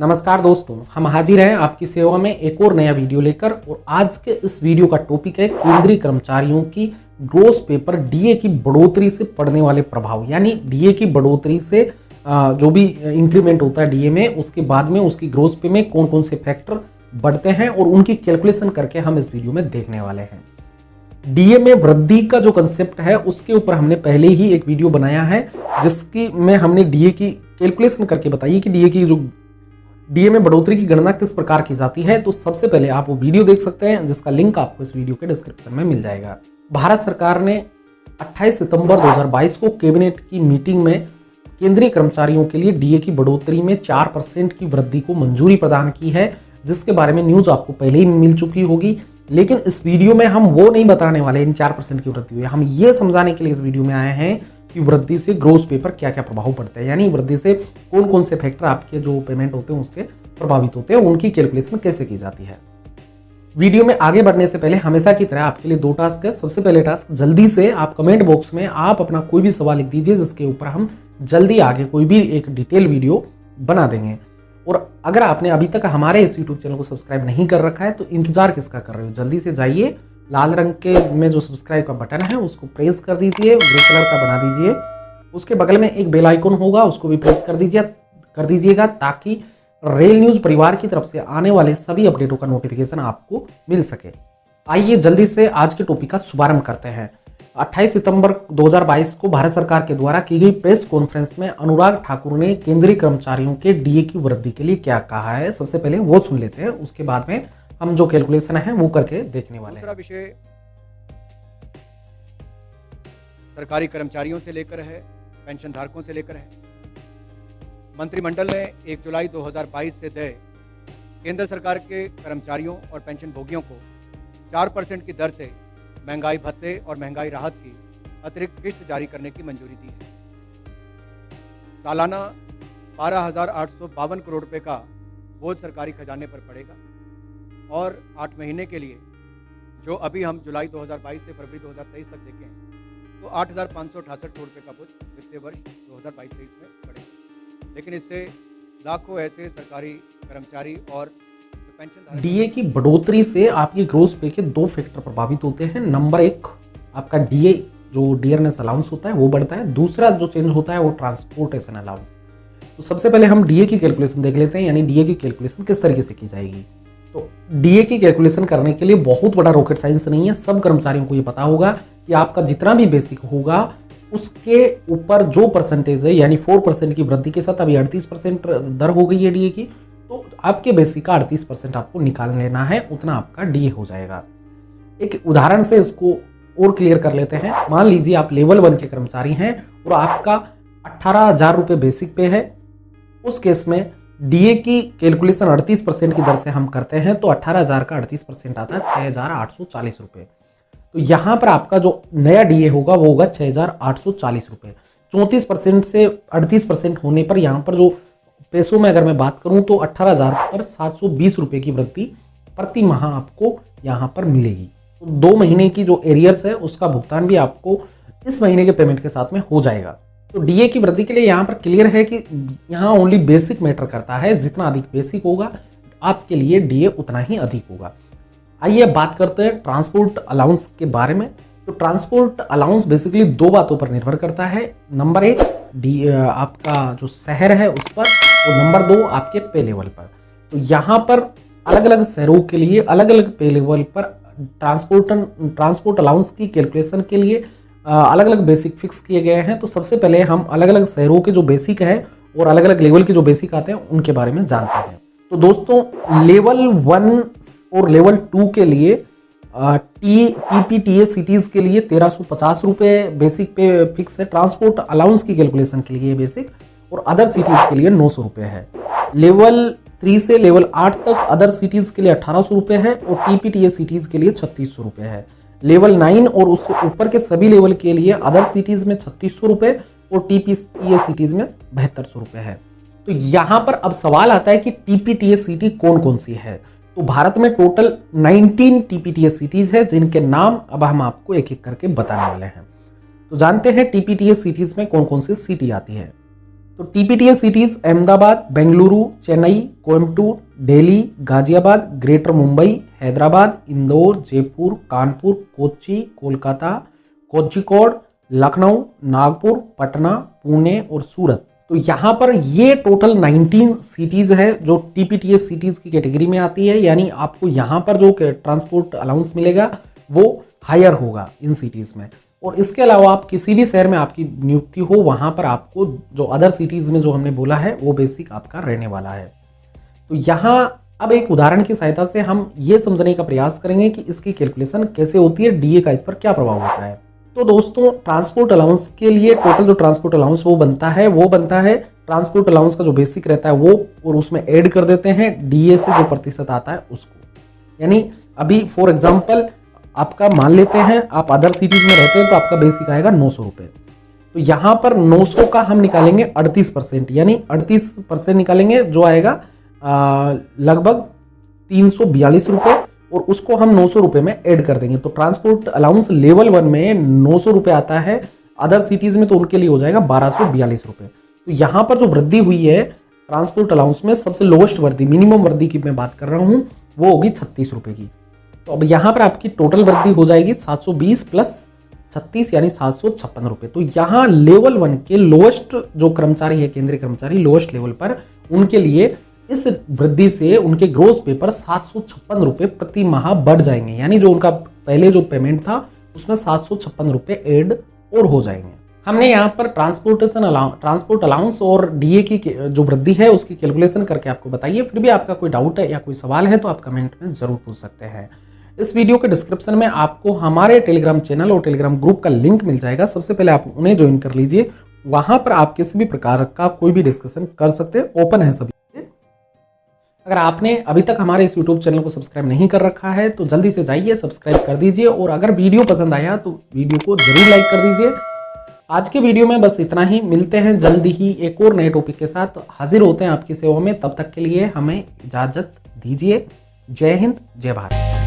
नमस्कार दोस्तों, हम हाजिर हैं आपकी सेवा में एक और नया वीडियो लेकर। और आज के इस वीडियो का टॉपिक है केंद्रीय कर्मचारियों की ग्रोस पेपर डीए की बढ़ोतरी से पड़ने वाले प्रभाव। यानी डीए की बढ़ोतरी से जो भी इंक्रीमेंट होता है डीए में, उसके बाद में उसकी ग्रोस पे में कौन कौन से फैक्टर बढ़ते हैं और उनकी कैलकुलेशन करके हम इस वीडियो में देखने वाले हैं। डीए में वृद्धि का जो कंसेप्ट है उसके ऊपर हमने पहले ही एक वीडियो बनाया है, जिसकी में हमने डीए की कैलकुलेशन करके बताई कि डीए में बढ़ोतरी की गणना किस प्रकार की जाती है। तो सबसे पहले आप वो वीडियो देख सकते हैं, जिसका लिंक आपको इस वीडियो के डिस्क्रिप्शन में मिल जाएगा। भारत सरकार ने 28 सितंबर 2022 को कैबिनेट की मीटिंग में केंद्रीय कर्मचारियों के लिए डीए की बढ़ोतरी में 4% की वृद्धि को मंजूरी प्रदान की है, जिसके बारे में न्यूज आपको पहले ही मिल चुकी होगी। लेकिन इस वीडियो में हम वो नहीं बताने वाले इन 4% की वृद्धि हुई। हम ये समझाने के लिए इस वीडियो में आए हैं कि वृद्धि से ग्रोस पे पर क्या क्या प्रभाव पड़ते हैं, यानी वृद्धि से कौन कौन से फैक्टर आपके जो पेमेंट होते हैं उसके प्रभावित होते हैं, उनकी कैलकुलेशन कैसे की जाती है। वीडियो में आगे बढ़ने से पहले हमेशा की तरह आपके लिए 2 टास्क है। सबसे पहले टास्क, जल्दी से आप कमेंट बॉक्स में आप अपना कोई भी सवाल लिख दीजिए, जिसके ऊपर हम जल्दी आगे कोई भी एक डिटेल वीडियो बना देंगे। और अगर आपने अभी तक हमारे इस यूट्यूब चैनल को सब्सक्राइब नहीं कर रखा है तो इंतजार किसका कर रहे हो, जल्दी से जाइए, लाल रंग के में जो सब्सक्राइब का बटन है उसको प्रेस कर दीजिए, ग्रे कलर का बना दीजिए। उसके बगल में एक बेल आइकन होगा, उसको भी प्रेस कर दीजिएगा, ताकि रेल न्यूज परिवार की तरफ से आने वाले सभी अपडेटों का नोटिफिकेशन आपको मिल सके। आइए जल्दी से आज के टॉपिक का शुभारंभ करते हैं। 28 सितंबर 2022 को भारत सरकार के द्वारा की गई प्रेस कॉन्फ्रेंस में अनुराग ठाकुर ने केंद्रीय कर्मचारियों के डीए की वृद्धि के लिए क्या कहा है, सबसे पहले वो सुन लेते हैं। उसके बाद में हम जो कैलकुलेशन है वो करके देखने वाले हैं। दूसरा विषय सरकारी कर्मचारियों से लेकर है, पेंशन धारकों से लेकर है। मंत्रिमंडल ने 1 जुलाई 2022 से देय केंद्र सरकार के कर्मचारियों और पेंशन भोगियों को 4% की दर से महंगाई भत्ते और महंगाई राहत की अतिरिक्त किस्त जारी करने की मंजूरी दी है। सालाना 12,852 करोड़ रुपए का बोझ सरकारी खजाने पर पड़ेगा और 8 महीने के लिए, जो अभी हम जुलाई 2022 से फरवरी 2023 तक देखें, तो 8,568 करोड़ रुपए का बोझ वित्तीय वर्ष 2022-23 में पड़ेगा। लेकिन इससे लाखों ऐसे सरकारी कर्मचारी और पेंशन डीए की बढ़ोतरी से आपकी ग्रोस पे के 2 फैक्टर प्रभावित होते हैं। नंबर 1, आपका डीए जो डियरनेस अलाउंस होता है वो बढ़ता है। दूसरा जो चेंज होता है वो ट्रांसपोर्टेशन अलाउंस। तो सबसे पहले हम डीए की कैलकुलेशन देख लेते हैं, यानी डीए की कैलकुलेशन किस तरीके से की जाएगी। तो डीए की कैलकुलेशन करने के लिए बहुत बड़ा रॉकेट साइंस नहीं है। सब कर्मचारियों को ये पता होगा कि आपका जितना भी बेसिक होगा उसके ऊपर जो परसेंटेज है, यानी 4% की वृद्धि के साथ अभी 38% दर हो गई है डीए की, तो आपके बेसिक का 38% आपको निकाल लेना है, उतना आपका डीए हो जाएगा। एक उदाहरण से इसको और क्लियर कर लेते हैं। मान लीजिए आप लेवल 1 के कर्मचारी हैं और आपका 18,000 रुपये बेसिक पे है। उस केस में डीए की कैलकुलेशन 38% की दर से हम करते हैं, तो 18,000 का 38% आता है 6,840 रुपये। तो यहाँ पर आपका जो नया डीए होगा वो होगा 6,840 रुपये। 34% से 38% होने पर यहाँ पर जो पैसों में अगर मैं बात करूं तो 18,000 पर 720 रुपये की वृद्धि प्रति माह आपको यहाँ पर मिलेगी। तो 2 महीने की जो एरियर्स है उसका भुगतान भी आपको इस महीने के पेमेंट के साथ में हो जाएगा। तो डीए की वृद्धि के लिए यहाँ पर क्लियर है कि यहाँ ओनली बेसिक मैटर करता है। जितना अधिक बेसिक होगा आपके लिए डीए उतना ही अधिक होगा। आइए बात करते हैं ट्रांसपोर्ट अलाउंस के बारे में। तो ट्रांसपोर्ट अलाउंस बेसिकली 2 बातों पर निर्भर करता है। नंबर 1, आपका जो शहर है उस पर, और नंबर 2 आपके पे लेवल पर। तो यहाँ पर अलग अलग शहरों के लिए अलग अलग पे लेवल पर ट्रांसपोर्ट अलाउंस की कैलकुलेशन के लिए अलग अलग बेसिक फिक्स किए गए हैं। तो सबसे पहले हम अलग अलग शहरों के जो बेसिक है और अलग अलग लेवल के जो बेसिक आते हैं उनके बारे में जानते हैं। तो दोस्तों, लेवल 1 और लेवल 2 के लिए टीपीटीए सिटीज के लिए 1,350 रुपये बेसिक पे फिक्स है। ट्रांसपोर्ट अलाउंस की कैलकुलेशन के लिए बेसिक, और अदर सिटीज के लिए 900 रुपये है। लेवल 3 से लेवल 8 तक अदर सिटीज के लिए 1,800 रुपये है और टीपीटीए सिटीज के लिए 3,600 रुपये है। लेवल 9 और उससे ऊपर के सभी लेवल के लिए अदर सिटीज में 3,600 रुपये और टीपीटीए सिटीज में 7,200 रुपये है। तो यहाँ पर अब सवाल आता है कि टीपीटीए सिटी कौन कौन सी है। तो भारत में टोटल 19 टीपीटीए सिटीज है, जिनके नाम अब हम आपको एक एक करके बताने वाले हैं। तो जानते हैं टीपीटीए सिटीज में कौन कौन सी सिटी आती है। तो टीपीटीएस सिटीज अहमदाबाद, बेंगलुरु, चेन्नई, कोयम्बटूर, दिल्ली, गाजियाबाद, ग्रेटर मुंबई, हैदराबाद, इंदौर, जयपुर, कानपुर, कोच्चि, कोलकाता, कोझिकोड, लखनऊ, नागपुर, पटना, पुणे और सूरत। तो यहाँ पर ये टोटल 19 सिटीज है जो टीपीटीएस सिटीज की कैटेगरी में आती है, यानी आपको यहाँ पर जो ट्रांसपोर्ट अलाउंस मिलेगा वो हायर होगा इन सिटीज में। और इसके अलावा आप किसी भी शहर में आपकी नियुक्ति हो वहां पर आपको जो अदर सिटीज में जो हमने बोला है वो बेसिक आपका रहने वाला है। तो यहाँ अब एक उदाहरण की सहायता से हम ये समझने का प्रयास करेंगे कि इसकी कैलकुलेशन कैसे होती है, डीए का इस पर क्या प्रभाव होता है। तो दोस्तों ट्रांसपोर्ट अलाउंस के लिए टोटल जो ट्रांसपोर्ट अलाउंस वो बनता है ट्रांसपोर्ट अलाउंस का जो बेसिक रहता है वो, और उसमें ऐड कर देते हैं डीए से जो प्रतिशत आता है उसको। यानी अभी फॉर एग्जाम्पल आपका मान लेते हैं आप अदर सिटीज में रहते हैं तो आपका बेसिक आएगा 900 रुपए। तो यहां पर 900 का हम निकालेंगे 38%, यानी 38% निकालेंगे जो आएगा लगभग 342 रुपए, और उसको हम 900 रुपए में ऐड कर देंगे। तो ट्रांसपोर्ट अलाउंस लेवल 1 में 900 रुपए आता है, अदर सिटीज में तो उनके लिए हो जाएगा 1242 रुपए। तो यहां पर जो वृद्धि हुई है ट्रांसपोर्ट अलाउंस में, सबसे लोवेस्ट वृद्धि, मिनिमम वृद्धि की मैं बात कर रहा हूं, वो होगी 36 रुपए की। तो अब यहां पर आपकी टोटल वृद्धि हो जाएगी 720 प्लस 36 यानी 756 रुपए। तो यहां लेवल 1 के लोएस्ट जो कर्मचारी है, केंद्रीय कर्मचारी लोएस्ट लेवल पर, उनके लिए इस वृद्धि से उनके ग्रोस पे पर 756 रुपए प्रति माह बढ़ जाएंगे, यानी जो उनका पहले जो पेमेंट था उसमें 756 रुपए ऐड और हो जाएंगे। हमने यहाँ पर ट्रांसपोर्ट अलाउंस और डीए की जो वृद्धि है उसकी कैलकुलेशन करके आपको बताइए। फिर भी आपका कोई डाउट है या कोई सवाल है तो आप कमेंट में जरूर पूछ सकते हैं। इस वीडियो के डिस्क्रिप्शन में आपको हमारे टेलीग्राम चैनल और टेलीग्राम ग्रुप का लिंक मिल जाएगा। सबसे पहले आप उन्हें ज्वाइन कर लीजिए, वहां पर आप किसी भी प्रकार का कोई भी डिस्कशन कर सकते हैं, ओपन है सभी। अगर आपने अभी तक हमारे इस यूट्यूब चैनल को सब्सक्राइब नहीं कर रखा है तो जल्दी से जाइए सब्सक्राइब कर दीजिए, और अगर वीडियो पसंद आया तो वीडियो को जरूर लाइक कर दीजिए। आज के वीडियो में बस इतना ही, मिलते हैं जल्दी ही एक और नए टॉपिक के साथ, हाजिर होते हैं आपकी सेवा में। तब तक के लिए हमें इजाजत दीजिए। जय हिंद, जय भारत।